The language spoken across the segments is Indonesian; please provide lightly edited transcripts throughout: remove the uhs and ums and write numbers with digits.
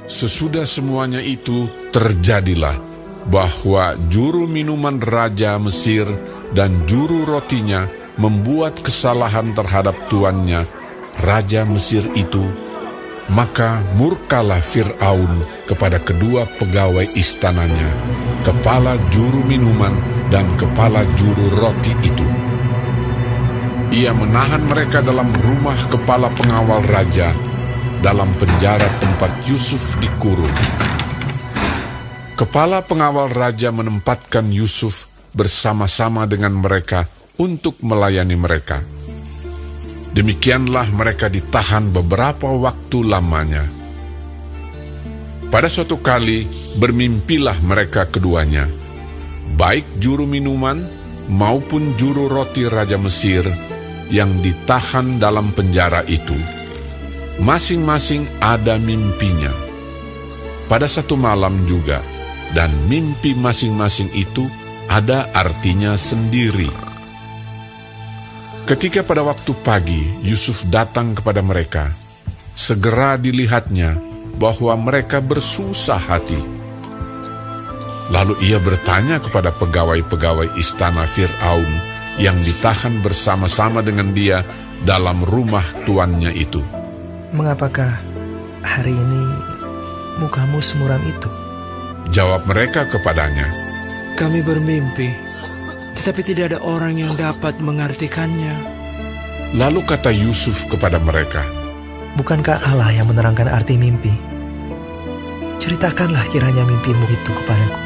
Sesudah semuanya itu terjadilah bahwa juru minuman Raja Mesir dan juru rotinya membuat kesalahan terhadap tuannya, Raja Mesir itu. Maka murkalah Fir'aun kepada kedua pegawai istananya, kepala juru minuman dan kepala juru roti itu. Ia menahan mereka dalam rumah kepala pengawal raja, dalam penjara tempat Yusuf dikurung. Kepala pengawal raja menempatkan Yusuf bersama-sama dengan mereka untuk melayani mereka. Demikianlah mereka ditahan beberapa waktu lamanya. Pada suatu kali bermimpilah mereka keduanya, baik juru minuman maupun juru roti Raja Mesir yang ditahan dalam penjara itu. Masing-masing ada mimpinya pada satu malam juga, dan mimpi masing-masing itu ada artinya sendiri. Ketika pada waktu pagi Yusuf datang kepada mereka, segera dilihatnya bahwa mereka bersusah hati. Lalu ia bertanya kepada pegawai-pegawai istana Fir'aun yang ditahan bersama-sama dengan dia dalam rumah tuannya itu, "Mengapakah hari ini mukamu semuram itu?" Jawab mereka kepadanya, "Kami bermimpi, tetapi tidak ada orang yang dapat mengartikannya." Lalu kata Yusuf kepada mereka, "Bukankah Allah yang menerangkan arti mimpi? Ceritakanlah kiranya mimpimu itu kepadaku."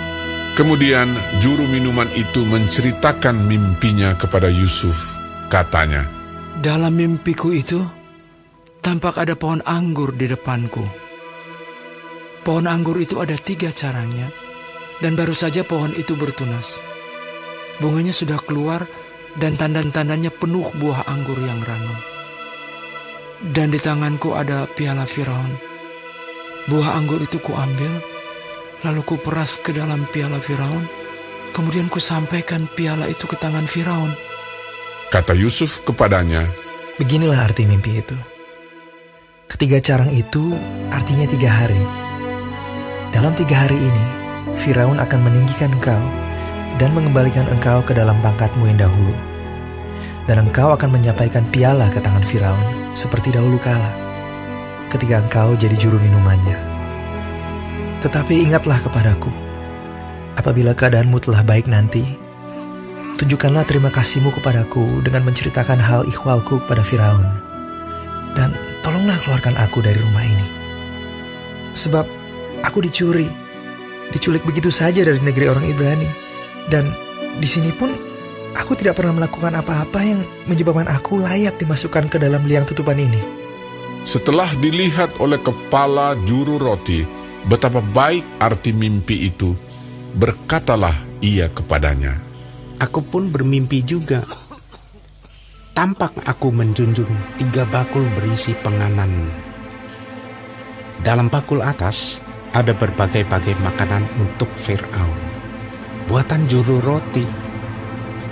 Kemudian juru minuman itu menceritakan mimpinya kepada Yusuf. Katanya, "Dalam mimpiku itu, tampak ada pohon anggur di depanku. Pohon anggur itu ada 3 carangnya, dan baru saja pohon itu bertunas. Bunganya sudah keluar dan tandan-tandannya penuh buah anggur yang ranum. Dan di tanganku ada piala Firaun. Buah anggur itu kuambil, lalu kuperas ke dalam piala Firaun. Kemudian kusampaikan piala itu ke tangan Firaun." kata Yusuf kepadanya, "Beginilah arti mimpi itu. Ketiga carang itu artinya 3 hari. Dalam 3 hari ini, Firaun akan meninggikan engkau dan mengembalikan engkau ke dalam pangkatmu yang dahulu. Dan engkau akan menyampaikan piala ke tangan Firaun seperti dahulu kala, ketika engkau jadi juru minumannya. Tetapi ingatlah kepadaku, apabila keadaanmu telah baik nanti, tunjukkanlah terima kasihmu kepadaku dengan menceritakan hal ikhwalku kepada Firaun. Dan tolonglah keluarkan aku dari rumah ini. Sebab aku diculik begitu saja dari negeri orang Ibrani. Dan di sini pun aku tidak pernah melakukan apa-apa yang menyebabkan aku layak dimasukkan ke dalam liang tutupan ini." Setelah dilihat oleh kepala juru roti betapa baik arti mimpi itu, berkatalah ia kepadanya, "Aku pun bermimpi juga. Tampak aku menjunjung 3 bakul berisi penganan. Dalam bakul atas ada berbagai-bagai makanan untuk Fir'aun, buatan juru roti.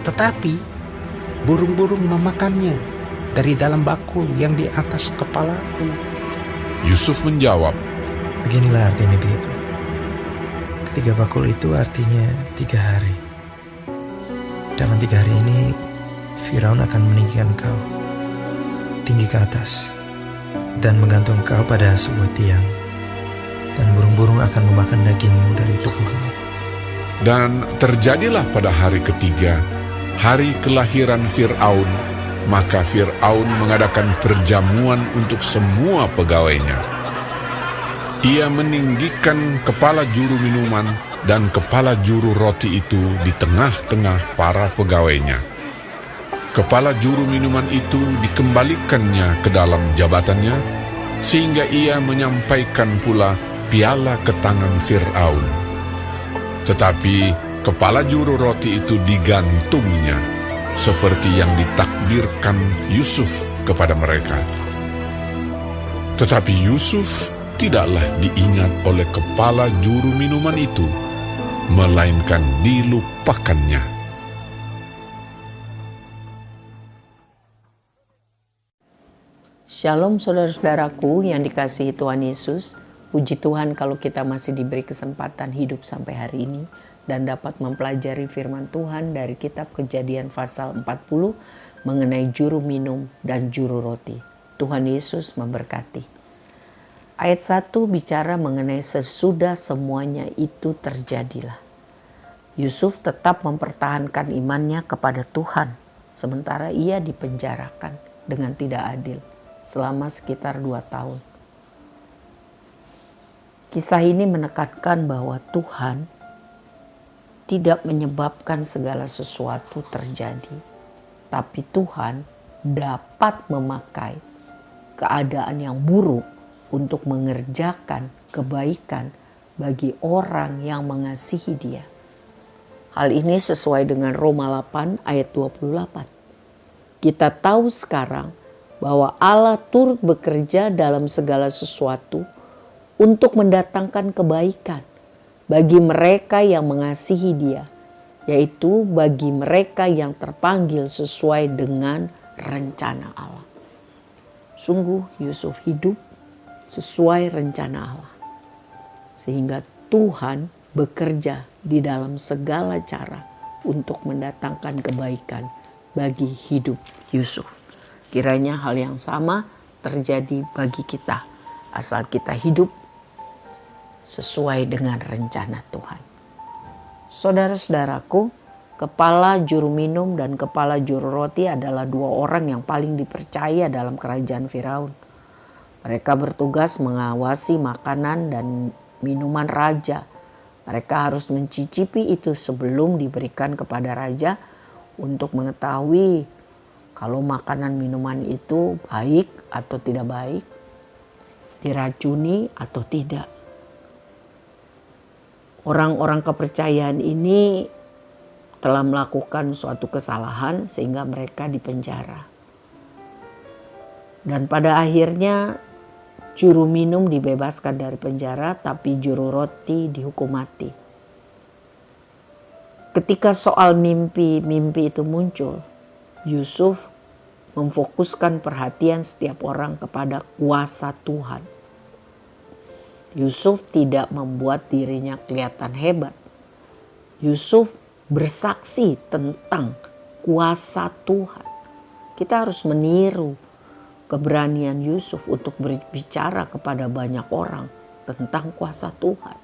Tetapi burung-burung memakannya dari dalam bakul yang di atas kepalaku." Yusuf menjawab, Beginilah arti mimpi itu. Ketiga bakul itu artinya 3 hari. Dalam 3 hari ini, Firaun akan meninggikan kau tinggi ke atas dan menggantung kau pada sebuah tiang. Dan burung-burung akan memakan dagingmu dari tubuhmu. Dan terjadilah pada hari ketiga, hari kelahiran Fir'aun, maka Fir'aun mengadakan perjamuan untuk semua pegawainya. Ia meninggikan kepala juru minuman dan kepala juru roti itu di tengah-tengah para pegawainya. Kepala juru minuman itu dikembalikannya ke dalam jabatannya, sehingga ia menyampaikan pula piala ke tangan Fir'aun. Tetapi kepala juru roti itu digantungnya, seperti yang ditakbirkan Yusuf kepada mereka. Tetapi Yusuf tidaklah diingat oleh kepala juru minuman itu, melainkan dilupakannya. Shalom saudara-saudaraku yang dikasihi Tuhan Yesus. Puji Tuhan kalau kita masih diberi kesempatan hidup sampai hari ini dan dapat mempelajari firman Tuhan dari kitab Kejadian pasal 40 mengenai juru minum dan juru roti. Tuhan Yesus memberkati. Ayat 1 bicara mengenai sesudah semuanya itu terjadilah. Yusuf tetap mempertahankan imannya kepada Tuhan sementara ia dipenjarakan dengan tidak adil selama sekitar 2 tahun. Kisah ini menekankan bahwa Tuhan tidak menyebabkan segala sesuatu terjadi, tapi Tuhan dapat memakai keadaan yang buruk untuk mengerjakan kebaikan bagi orang yang mengasihi Dia. Hal ini sesuai dengan Roma 8 ayat 28. Kita tahu sekarang bahwa Allah turut bekerja dalam segala sesuatu untuk mendatangkan kebaikan bagi mereka yang mengasihi Dia, yaitu bagi mereka yang terpanggil sesuai dengan rencana Allah. Sungguh Yusuf hidup sesuai rencana Allah, sehingga Tuhan bekerja di dalam segala cara untuk mendatangkan kebaikan bagi hidup Yusuf. Kiranya hal yang sama terjadi bagi kita, asal kita hidup sesuai dengan rencana Tuhan. Saudara-saudaraku, kepala juru minum dan kepala juru roti adalah 2 orang yang paling dipercaya dalam kerajaan Firaun. Mereka bertugas mengawasi makanan dan minuman raja. Mereka harus mencicipi itu sebelum diberikan kepada raja untuk mengetahui kalau makanan minuman itu baik atau tidak baik, diracuni atau tidak. Orang-orang kepercayaan ini telah melakukan suatu kesalahan sehingga mereka dipenjara. Dan pada akhirnya juru minum dibebaskan dari penjara, tapi juru roti dihukum mati. Ketika soal mimpi itu muncul, Yusuf memfokuskan perhatian setiap orang kepada kuasa Tuhan. Yusuf tidak membuat dirinya kelihatan hebat. Yusuf bersaksi tentang kuasa Tuhan. Kita harus meniru keberanian Yusuf untuk berbicara kepada banyak orang tentang kuasa Tuhan.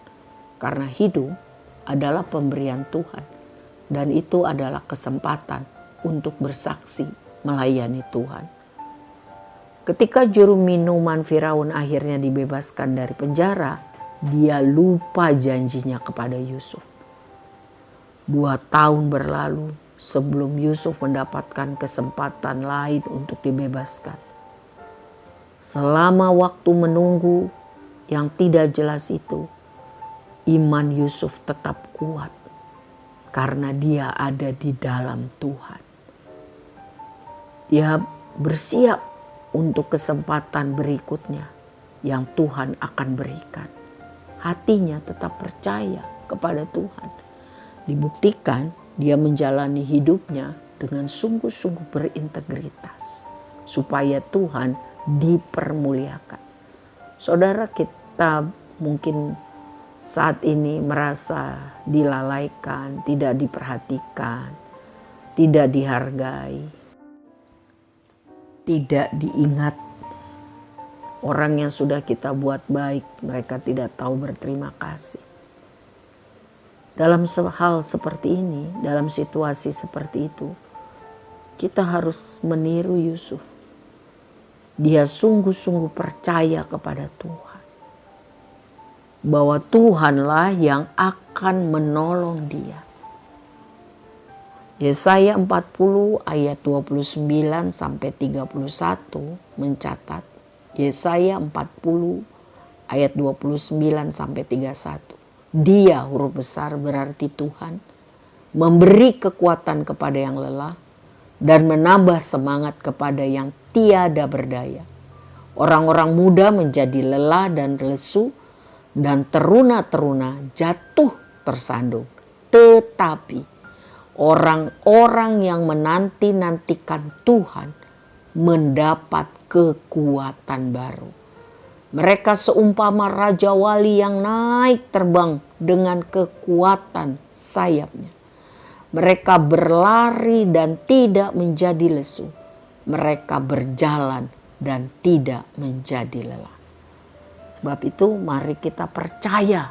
Karena hidup adalah pemberian Tuhan dan itu adalah kesempatan untuk bersaksi melayani Tuhan. Ketika juru minuman Firaun akhirnya dibebaskan dari penjara, dia lupa janjinya kepada Yusuf. 2 tahun berlalu sebelum Yusuf mendapatkan kesempatan lain untuk dibebaskan. Selama waktu menunggu yang tidak jelas itu, iman Yusuf tetap kuat karena dia ada di dalam Tuhan. Dia bersiap untuk kesempatan berikutnya yang Tuhan akan berikan. Hatinya tetap percaya kepada Tuhan. Dibuktikan dia menjalani hidupnya dengan sungguh-sungguh berintegritas supaya Tuhan dipermuliakan. Saudara, kita mungkin saat ini merasa dilalaikan, tidak diperhatikan, tidak dihargai, tidak diingat. Orang yang sudah kita buat baik, mereka tidak tahu berterima kasih. Dalam hal seperti ini, dalam situasi seperti itu, kita harus meniru Yusuf. Dia sungguh-sungguh percaya kepada Tuhan, bahwa Tuhanlah yang akan menolong dia. Yesaya 40 ayat 29 sampai 31 mencatat, Yesaya 40 ayat 29 sampai 31. Dia, huruf besar berarti Tuhan, memberi kekuatan kepada yang lelah dan menambah semangat kepada yang tiada berdaya. Orang-orang muda menjadi lelah dan lesu dan teruna-teruna jatuh tersandung. Tetapi orang-orang yang menanti-nantikan Tuhan mendapat kekuatan baru. Mereka seumpama raja wali yang naik terbang dengan kekuatan sayapnya. Mereka berlari dan tidak menjadi lesu. Mereka berjalan dan tidak menjadi lelah. Sebab itu mari kita percaya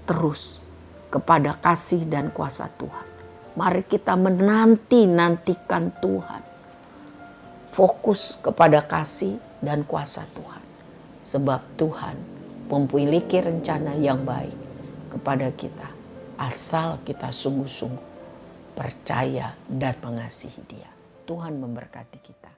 terus kepada kasih dan kuasa Tuhan. Mari kita menanti-nantikan Tuhan. Fokus kepada kasih dan kuasa Tuhan. Sebab Tuhan memiliki rencana yang baik kepada kita. Asal kita sungguh-sungguh percaya dan mengasihi Dia. Tuhan memberkati kita.